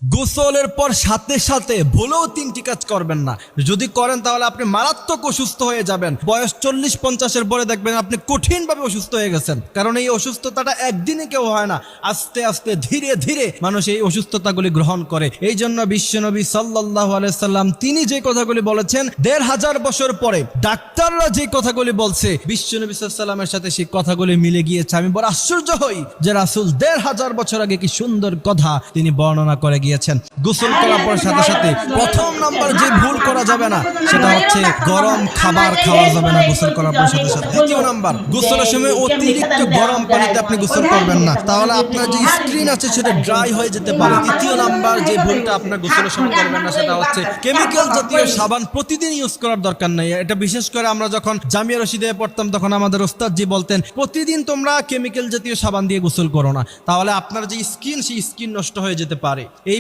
গোসলের পর সাথে সাথে ভুলেও তিনটি কাজ করবেন না। যদি করেন তাহলে আপনি মারাত্মক অসুস্থ হয়ে যাবেন। বয়স 40-50-এর পরে দেখবেন আপনি কঠিনভাবে অসুস্থ হয়ে গেছেন। কারণ এই অসুস্থতাটা একদিনে কেউ হয় না, আস্তে আস্তে ধীরে ধীরে মানুষ এই অসুস্থতাগুলি গ্রহণ করে। এই জন্য বিশ্বনবী সাল্লাল্লাহু আলাইহি সাল্লাম তিনি যে কথাগুলি বলেছেন 1500 বছর পরে ডাক্তাররা যে কথাগুলি বলছে বিশ্বনবী সাল্লাল্লাহু আলাইহি সাল্লামের সাথে সেই কথাগুলি মিলে গিয়েছে। আমি বড় আশ্চর্য হই যে রাসূল 1500 বছর আগে কি সুন্দর কথা তিনি বর্ণনা করে গিয়েছেন। গোসল করার পর সাথে সাথে প্রথম নাম্বার যে ভুল করা যাবে না সেটা হচ্ছে গরম খাবার খাওয়া যাবে না গোসল করার পর সাথে সাথে। দ্বিতীয় নাম্বার, গোসলের সময় অতিরিক্ত গরম পানিতে আপনি গোসল করবেন না, তাহলে আপনার যে স্কিন আছে সেটা ড্রাই হয়ে যেতে পারে। তৃতীয় নাম্বার যে ভুলটা আপনার গোসলের সময় করবেন না সেটা হচ্ছে কেমিক্যাল জাতীয় সাবান প্রতিদিন ইউজ করার দরকার নাই। এটা বিশেষ করে আমরা যখন জামিয়া রশিদে পড়তাম তখন আমাদের ওস্তাদ জি বলতেন প্রতিদিন তোমরা কেমিক্যাল জাতীয় সাবান দিয়ে গোসল করো না, তাহলে আপনার যে স্কিন সেই স্কিন নষ্ট হয়ে যেতে পারে। এই